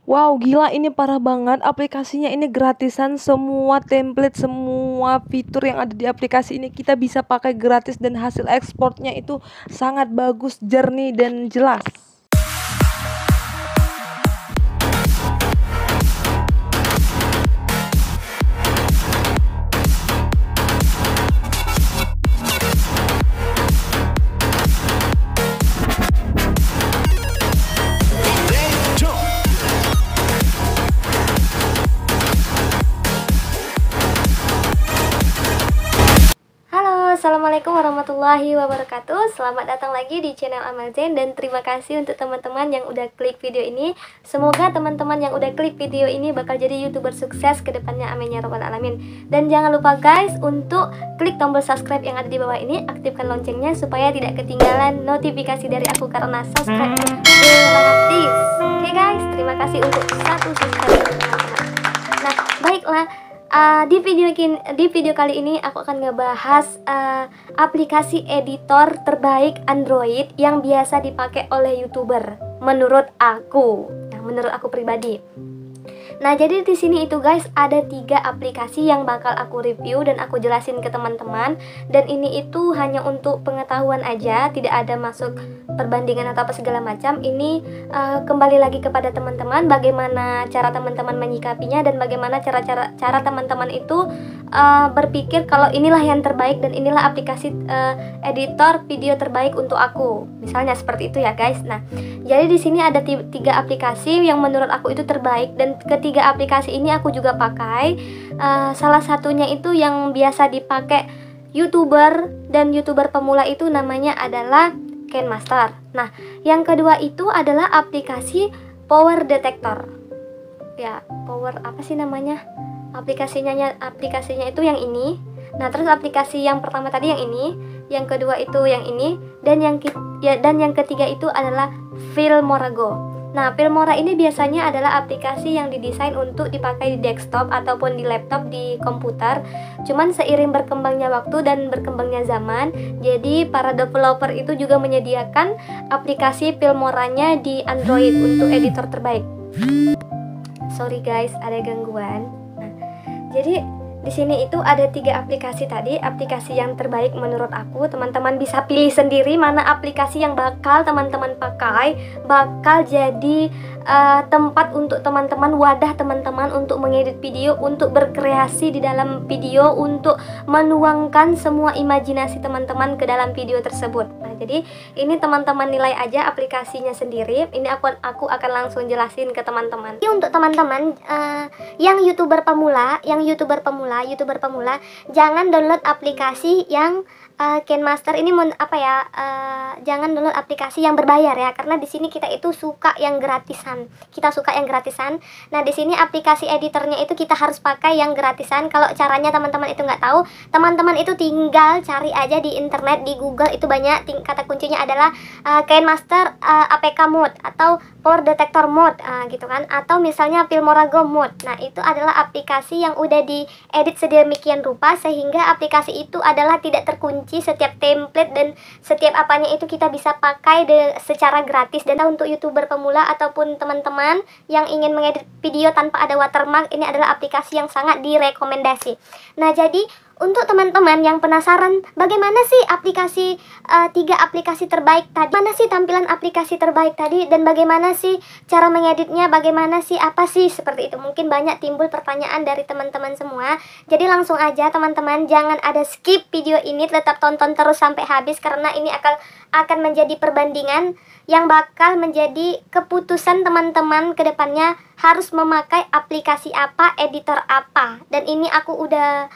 Wow, gila ini parah banget. Aplikasinya ini gratisan, semua template, semua fitur yang ada di aplikasi ini kita bisa pakai gratis dan hasil ekspornya itu sangat bagus, jernih dan jelas. Assalamualaikum warahmatullahi wabarakatuh. Selamat datang lagi di channel Amal Zain. Dan terima kasih untuk teman-teman yang udah klik video ini. Semoga teman-teman yang udah klik video ini bakal jadi YouTuber sukses ke depannya, amin ya rabbal alamin. Dan jangan lupa guys untuk klik tombol subscribe yang ada di bawah ini, aktifkan loncengnya supaya tidak ketinggalan notifikasi dari aku, karena subscribe gratis. Oke guys, terima kasih untuk satu subscribe. Nah, baiklah. Di video kali ini aku akan ngebahas aplikasi editor terbaik Android yang biasa dipakai oleh YouTuber menurut aku. Nah, menurut aku pribadi. Nah, jadi di sini itu guys ada 3 aplikasi yang bakal aku review dan aku jelasin ke teman-teman, dan ini itu hanya untuk pengetahuan aja, tidak ada masuk perbandingan atau apa segala macam. Ini kembali lagi kepada teman-teman bagaimana cara teman-teman menyikapinya dan bagaimana cara teman-teman itu berpikir kalau inilah yang terbaik dan inilah aplikasi editor video terbaik untuk aku. Misalnya seperti itu ya guys. Nah, jadi di sini ada 3 aplikasi yang menurut aku itu terbaik, dan ketiga aplikasi ini aku juga pakai. Salah satunya itu yang biasa dipakai YouTuber dan YouTuber pemula itu namanya adalah KineMaster. Nah, yang kedua itu adalah aplikasi Power Detector. Ya, Power apa sih namanya? Aplikasinya itu yang ini. Nah, terus aplikasi yang pertama tadi yang ini, yang kedua itu yang ini, dan yang ketiga itu adalah Filmora Go. Nah, Filmora ini biasanya adalah aplikasi yang didesain untuk dipakai di desktop ataupun di laptop, di komputer. Cuman seiring berkembangnya waktu dan berkembangnya zaman, jadi para developer itu juga menyediakan aplikasi Filmoranya di Android untuk editor terbaik. Sorry guys, ada gangguan. Nah, jadi di sini itu ada 3 aplikasi tadi, aplikasi yang terbaik menurut aku. Teman-teman bisa pilih sendiri mana aplikasi yang bakal teman-teman pakai, bakal jadi tempat untuk teman-teman, wadah teman-teman untuk mengedit video, untuk berkreasi di dalam video, untuk menuangkan semua imajinasi teman-teman ke dalam video tersebut. Nah, jadi ini teman-teman nilai aja aplikasinya sendiri. Ini aku akan langsung jelasin ke teman-teman. Ini untuk teman-teman yang YouTuber pemula, jangan download aplikasi yang KineMaster ini jangan download aplikasi yang berbayar ya, karena di sini kita itu suka yang gratisan. Nah, di sini aplikasi editornya itu kita harus pakai yang gratisan. Kalau caranya teman-teman itu nggak tahu, teman-teman itu tinggal cari aja di internet, di Google itu banyak. Kata kuncinya adalah KineMaster APK mode atau Power Detector mode gitu kan, atau misalnya Filmora Go mode. Nah, itu adalah aplikasi yang udah diedit sedemikian rupa sehingga aplikasi itu adalah tidak terkunci, setiap template dan setiap apanya itu kita bisa pakai secara gratis. Dan untuk YouTuber pemula ataupun teman-teman yang ingin mengedit video tanpa ada watermark, ini adalah aplikasi yang sangat direkomendasi. Nah, jadi untuk teman-teman yang penasaran bagaimana sih aplikasi 3 aplikasi terbaik tadi, mana sih tampilan aplikasi terbaik tadi, dan bagaimana sih cara mengeditnya, bagaimana sih, apa sih, seperti itu. Mungkin banyak timbul pertanyaan dari teman-teman semua. Jadi langsung aja teman-teman, jangan ada skip video ini, tetap tonton terus sampai habis, karena ini akan menjadi perbandingan yang bakal menjadi keputusan teman-teman ke depannya harus memakai aplikasi apa, editor apa. Dan ini aku udah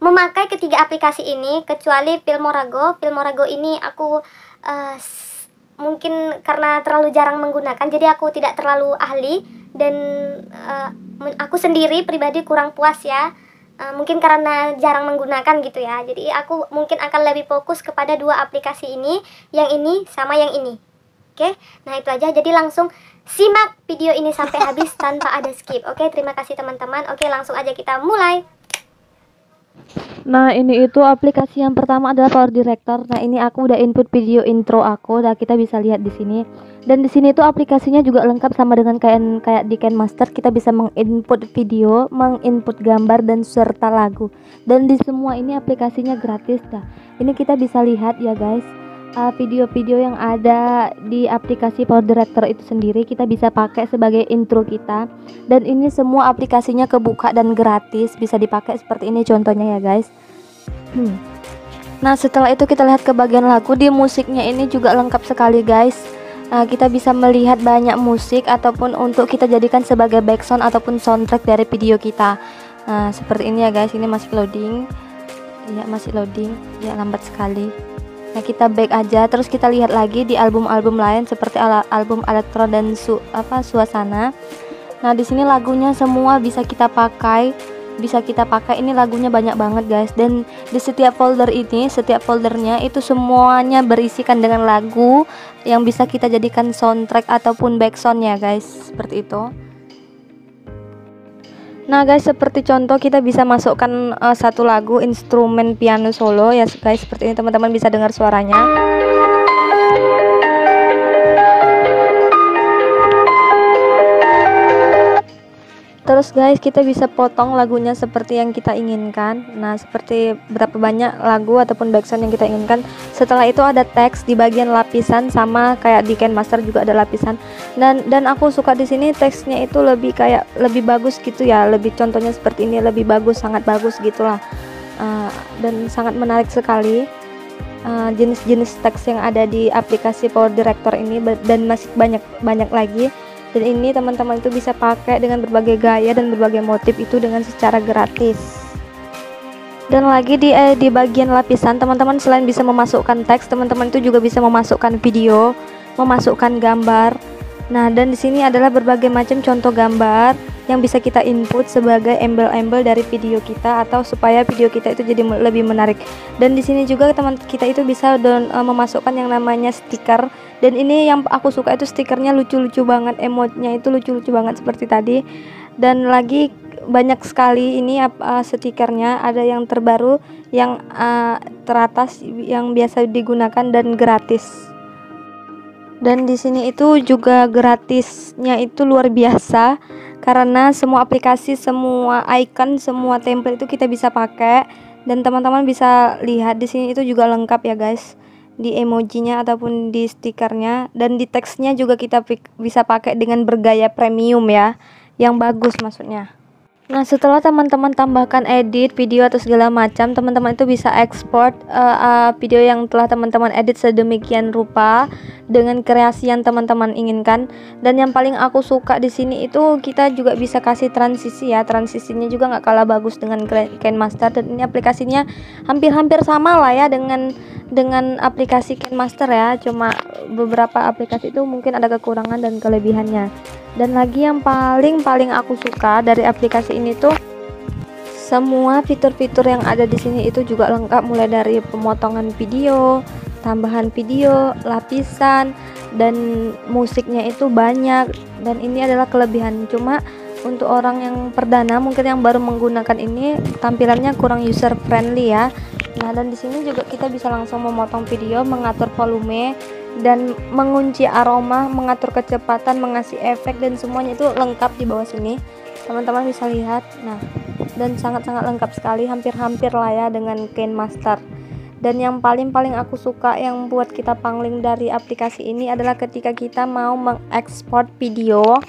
memakai ketiga aplikasi ini, kecuali Filmora Go. Filmora Go ini aku mungkin karena terlalu jarang menggunakan, jadi aku tidak terlalu ahli, dan aku sendiri pribadi kurang puas ya. Mungkin karena jarang menggunakan gitu ya. Jadi aku mungkin akan lebih fokus kepada 2 aplikasi ini, yang ini sama yang ini. Oke, nah itu aja. Jadi langsung simak video ini sampai habis tanpa ada skip. Oke, terima kasih teman-teman. Oke, langsung aja kita mulai. Nah, ini itu aplikasi yang pertama adalah Power Director. Nah, ini aku udah input video intro aku. Nah, kita bisa lihat di sini. Dan di sini tuh aplikasinya juga lengkap sama dengan kayak di KineMaster. Kita bisa menginput video, menginput gambar dan serta lagu. Dan di semua ini aplikasinya gratis dah. Ini kita bisa lihat ya, guys. Video-video yang ada di aplikasi Power Director itu sendiri kita bisa pakai sebagai intro kita. Dan ini semua aplikasinya kebuka dan gratis, bisa dipakai seperti ini contohnya ya guys. Nah, setelah itu kita lihat ke bagian lagu. Di musiknya ini juga lengkap sekali guys. Kita bisa melihat banyak musik ataupun untuk kita jadikan sebagai background ataupun soundtrack dari video kita. Nah, seperti ini ya guys. Ini masih loading. Ya, masih loading. Ya, lambat sekali. Nah, kita back aja, terus kita lihat lagi di album-album lain seperti album elektro dan suasana. Nah, di sini lagunya semua bisa kita pakai, Ini lagunya banyak banget guys. Dan di setiap folder ini, setiap foldernya itu semuanya berisikan dengan lagu yang bisa kita jadikan soundtrack ataupun backsound ya guys, seperti itu. Nah guys, seperti contoh kita bisa masukkan satu lagu instrumen piano solo ya guys, seperti ini. Teman-teman bisa dengar suaranya. Terus guys, kita bisa potong lagunya seperti yang kita inginkan. Nah, seperti berapa banyak lagu ataupun backsound yang kita inginkan. Setelah itu ada teks di bagian lapisan, sama kayak di KineMaster juga ada lapisan. Dan aku suka di sini teksnya itu lebih bagus gitu ya. Lebih contohnya seperti ini, lebih bagus, sangat bagus gitulah. Dan sangat menarik sekali jenis-jenis teks yang ada di aplikasi Power Director ini, dan masih banyak lagi. Dan ini teman-teman itu bisa pakai dengan berbagai gaya dan berbagai motif itu dengan secara gratis. Dan lagi di bagian lapisan, teman-teman selain bisa memasukkan teks, teman-teman itu juga bisa memasukkan video, memasukkan gambar. Nah, dan di sini adalah berbagai macam contoh gambar yang bisa kita input sebagai embel-embel dari video kita, atau supaya video kita itu jadi lebih menarik. Dan di sini juga teman kita itu bisa memasukkan yang namanya stiker. Dan ini yang aku suka itu stikernya lucu-lucu banget, emotnya itu lucu-lucu banget seperti tadi. Dan lagi banyak sekali ini stikernya, ada yang terbaru, yang teratas yang biasa digunakan dan gratis. Dan di sini itu juga gratisnya itu luar biasa, karena semua aplikasi, semua icon, semua template itu kita bisa pakai. Dan teman-teman bisa lihat di sini itu juga lengkap ya guys, di emojinya ataupun di stikernya, dan di teksnya juga kita bisa pakai dengan bergaya premium ya, yang bagus maksudnya. Nah, setelah teman-teman tambahkan edit video atau segala macam, teman-teman itu bisa ekspor video yang telah teman-teman edit sedemikian rupa dengan kreasi yang teman-teman inginkan. Dan yang paling aku suka di sini itu kita juga bisa kasih transisi ya. Transisinya juga nggak kalah bagus dengan KineMaster, dan ini aplikasinya hampir-hampir sama lah ya dengan aplikasi KineMaster ya. Cuma beberapa aplikasi itu mungkin ada kekurangan dan kelebihannya. Dan lagi yang paling aku suka dari aplikasi ini tuh, semua fitur-fitur yang ada di sini itu juga lengkap, mulai dari pemotongan video, tambahan video, lapisan, dan musiknya itu banyak. Dan ini adalah kelebihan. Cuma untuk orang yang perdana, mungkin yang baru menggunakan ini, tampilannya kurang user friendly ya. Nah, dan di sini juga kita bisa langsung memotong video, mengatur volume, dan mengunci aroma, mengatur kecepatan, mengasih efek, dan semuanya itu lengkap di bawah sini. Teman-teman bisa lihat. Nah, dan sangat-sangat lengkap sekali, hampir-hampir lah ya dengan KineMaster. Dan yang paling aku suka yang buat kita pangling dari aplikasi ini adalah ketika kita mau mengekspor video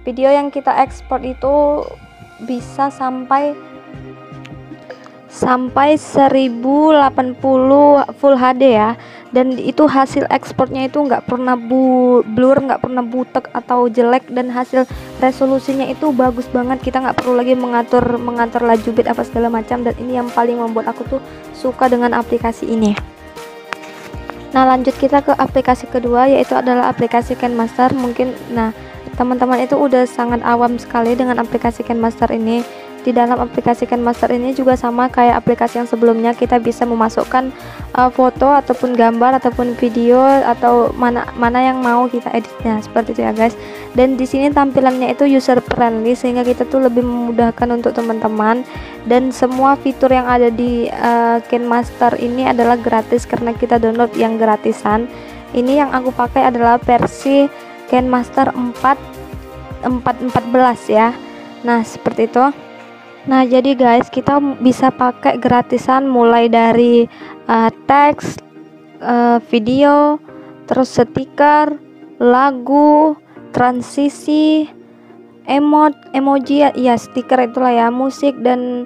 yang kita ekspor itu bisa sampai 1080 Full HD ya. Dan itu hasil ekspornya itu nggak pernah blur, nggak pernah butek atau jelek, dan hasil resolusinya itu bagus banget. Kita nggak perlu lagi mengatur laju bit apa segala macam. Dan ini yang paling membuat aku tuh suka dengan aplikasi ini. Nah, lanjut kita ke aplikasi kedua, yaitu adalah aplikasi KineMaster. Mungkin teman-teman itu udah sangat awam sekali dengan aplikasi KineMaster ini. di dalam aplikasi KineMaster ini juga sama kayak aplikasi yang sebelumnya, kita bisa memasukkan foto ataupun gambar ataupun video atau mana yang mau kita editnya, seperti itu ya guys. Dan di sini tampilannya itu user friendly sehingga kita tuh lebih memudahkan untuk teman-teman, dan semua fitur yang ada di KineMaster ini adalah gratis karena kita download yang gratisan. Ini yang aku pakai adalah versi KineMaster 4.14 ya. Nah, seperti itu. Nah, jadi guys, kita bisa pakai gratisan mulai dari teks, video, terus stiker, lagu, transisi, emoji ya, stiker itulah ya, musik, dan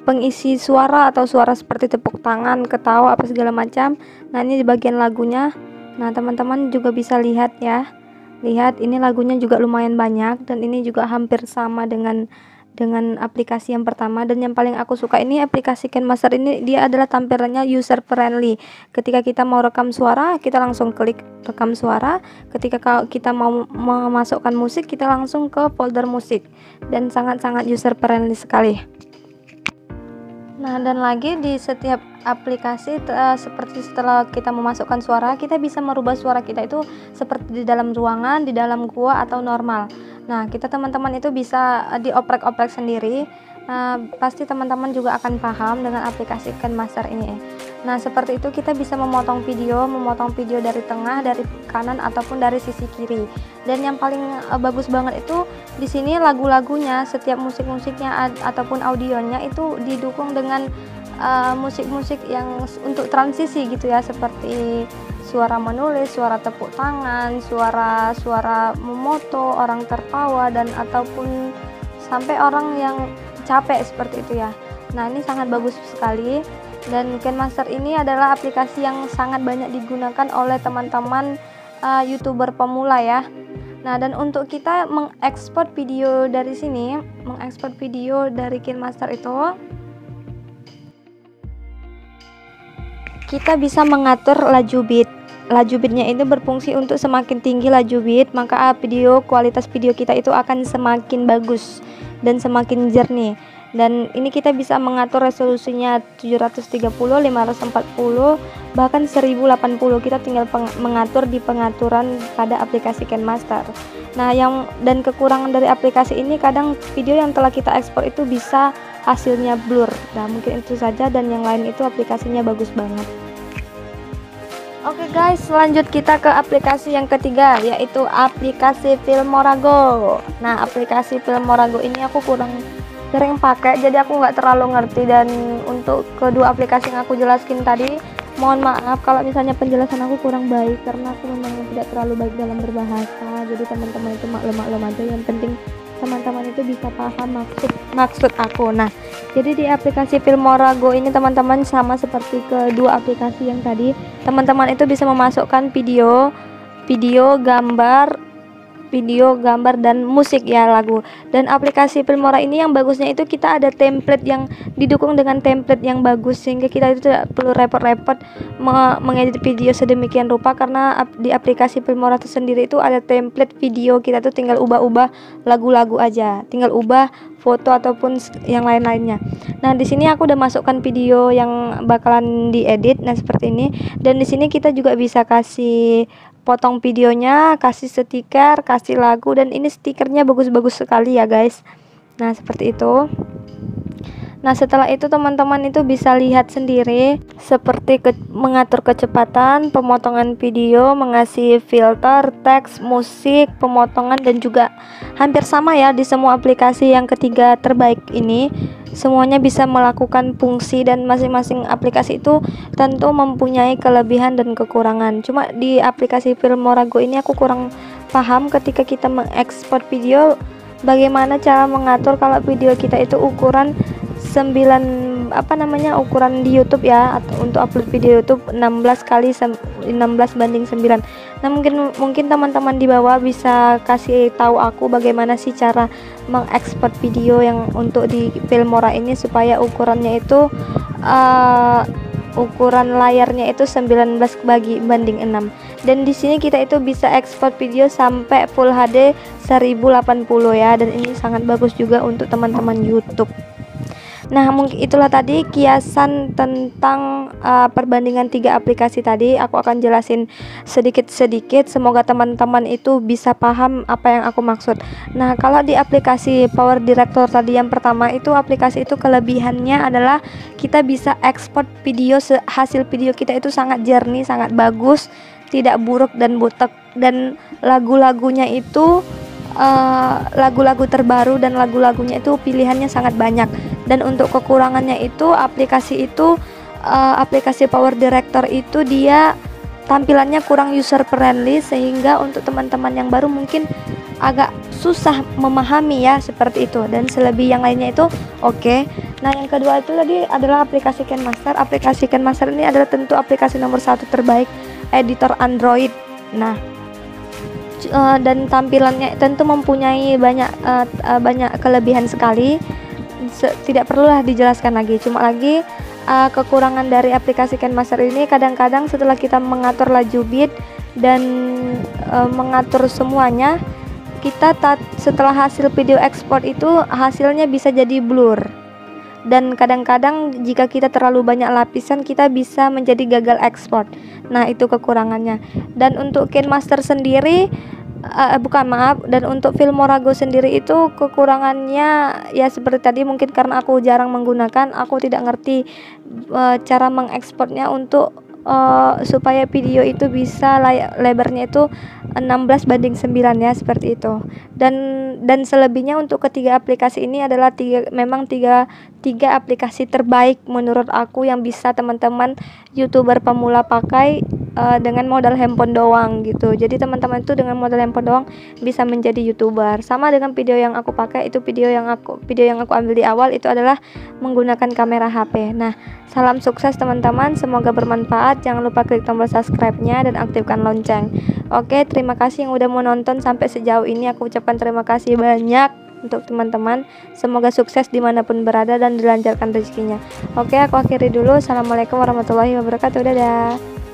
pengisi suara atau suara seperti tepuk tangan, ketawa, apa segala macam. Nah, ini di bagian lagunya. Nah, teman-teman juga bisa lihat ya. Lihat, ini lagunya juga lumayan banyak, dan ini juga hampir sama dengan aplikasi yang pertama. Dan yang paling aku suka ini aplikasi KineMaster ini, dia adalah tampilannya user friendly. Ketika kita mau rekam suara, kita langsung klik rekam suara. Ketika kita mau memasukkan musik, kita langsung ke folder musik, dan sangat-sangat user friendly sekali. Nah, dan lagi di setiap aplikasi seperti setelah kita memasukkan suara, kita bisa merubah suara kita itu seperti di dalam ruangan, di dalam gua, atau normal. Nah, kita teman-teman itu bisa dioprek-oprek sendiri. Pasti teman-teman juga akan paham dengan aplikasi KineMaster ini. Nah, seperti itu kita bisa memotong video dari tengah, dari kanan, ataupun dari sisi kiri. Dan yang paling bagus banget itu di sini lagu-lagunya, setiap musik-musiknya ataupun audionya itu didukung dengan musik-musik yang untuk transisi gitu ya, seperti suara menulis, suara tepuk tangan, suara memoto, orang tertawa, dan ataupun sampai orang yang capek, seperti itu ya. Nah, ini sangat bagus sekali, dan KineMaster ini adalah aplikasi yang sangat banyak digunakan oleh teman-teman YouTuber pemula ya. Nah, dan untuk kita mengekspor video dari sini, mengekspor video dari KineMaster itu, kita bisa mengatur laju bit. Laju bitnya itu berfungsi untuk semakin tinggi laju bit, maka kualitas video kita itu akan semakin bagus dan semakin jernih. Dan ini kita bisa mengatur resolusinya 730, 540, bahkan 1080. Kita tinggal mengatur di pengaturan pada aplikasi KineMaster. Nah, dan kekurangan dari aplikasi ini, kadang video yang telah kita ekspor itu bisa hasilnya blur. Nah, mungkin itu saja, dan yang lain itu aplikasinya bagus banget. Oke guys, lanjut kita ke aplikasi yang ketiga, yaitu aplikasi Filmorago. Nah, aplikasi Filmorago ini aku kurang sering pakai, jadi aku nggak terlalu ngerti. Dan untuk kedua aplikasi yang aku jelaskan tadi, mohon maaf kalau misalnya penjelasan aku kurang baik, karena aku memang tidak terlalu baik dalam berbahasa. Jadi teman-teman itu maklum aja, yang penting teman-teman itu bisa paham maksud aku. Nah, jadi di aplikasi Filmorago ini teman-teman sama seperti kedua aplikasi yang tadi, teman-teman itu bisa memasukkan video, gambar, dan musik ya, lagu. Dan aplikasi Filmora ini yang bagusnya itu kita ada template yang didukung dengan template yang bagus, sehingga kita itu tidak perlu repot-repot mengedit video sedemikian rupa, karena di aplikasi Filmora itu sendiri itu ada template video, kita tuh tinggal ubah-ubah lagu-lagu aja, tinggal ubah foto ataupun yang lain-lainnya. Nah, di sini aku udah masukkan video yang bakalan diedit. Nah, seperti ini. Dan di sini kita juga bisa kasih potong videonya, kasih stiker, kasih lagu, dan ini stikernya bagus-bagus sekali ya guys. Nah, seperti itu. Nah, setelah itu teman-teman itu bisa lihat sendiri seperti mengatur kecepatan, pemotongan video, mengasih filter, teks, musik, pemotongan, dan juga hampir sama ya di semua aplikasi yang ketiga terbaik ini. Semuanya bisa melakukan fungsi, dan masing-masing aplikasi itu tentu mempunyai kelebihan dan kekurangan. Cuma di aplikasi Filmorago ini aku kurang paham ketika kita mengekspor video, bagaimana cara mengatur kalau video kita itu ukuran ukuran di YouTube ya, atau untuk upload video YouTube 16:9. Nah, mungkin teman-teman di bawah bisa kasih tahu aku bagaimana sih cara mengekspor video yang untuk di Filmora ini supaya ukurannya itu ukuran layarnya itu 19:6. Dan di sini kita itu bisa ekspor video sampai Full HD 1080 ya, dan ini sangat bagus juga untuk teman-teman YouTube. Nah, mungkin itulah tadi kiasan tentang perbandingan 3 aplikasi tadi. Aku akan jelasin sedikit-sedikit, semoga teman-teman itu bisa paham apa yang aku maksud. Nah, kalau di aplikasi Power Director tadi yang pertama itu, aplikasi itu kelebihannya adalah kita bisa ekspor video, hasil video kita itu sangat jernih, sangat bagus, tidak buruk dan butek, dan lagu-lagunya itu lagu-lagu terbaru, dan lagu-lagunya itu pilihannya sangat banyak. Dan untuk kekurangannya itu, aplikasi Power Director itu dia tampilannya kurang user friendly, sehingga untuk teman-teman yang baru mungkin agak susah memahami ya, seperti itu. Dan selebih yang lainnya itu oke. Nah, yang kedua itu tadi adalah aplikasi KineMaster. Aplikasi KineMaster ini adalah tentu aplikasi nomor 1 terbaik editor Android. Nah, dan tampilannya tentu mempunyai banyak kelebihan sekali. Tidak perlulah dijelaskan lagi. Cuma lagi kekurangan dari aplikasi KineMaster ini, kadang-kadang setelah kita mengatur laju bit dan mengatur semuanya, kita setelah hasil video ekspor itu hasilnya bisa jadi blur, dan kadang-kadang jika kita terlalu banyak lapisan kita bisa menjadi gagal ekspor. Nah, itu kekurangannya. Dan untuk KineMaster sendiri dan untuk Filmora Go sendiri itu kekurangannya ya seperti tadi, mungkin karena aku jarang menggunakan, aku tidak ngerti cara mengekspornya untuk supaya video itu bisa lebarnya itu 16:9 ya, seperti itu. Dan selebihnya untuk ketiga aplikasi ini adalah memang tiga aplikasi terbaik menurut aku yang bisa teman-teman YouTuber pemula pakai dengan modal handphone doang gitu. Jadi teman-teman itu dengan modal handphone doang bisa menjadi YouTuber. Sama dengan video yang aku pakai itu, video yang aku ambil di awal itu adalah menggunakan kamera HP. Nah, salam sukses teman-teman, semoga bermanfaat. Jangan lupa klik tombol subscribe-nya dan aktifkan lonceng. Oke, terima kasih yang udah mau nonton sampai sejauh ini. Aku ucapkan terima kasih banyak untuk teman-teman. Semoga sukses dimanapun berada dan dilancarkan rezekinya. Oke, aku akhiri dulu. Assalamualaikum warahmatullahi wabarakatuh. Dadah.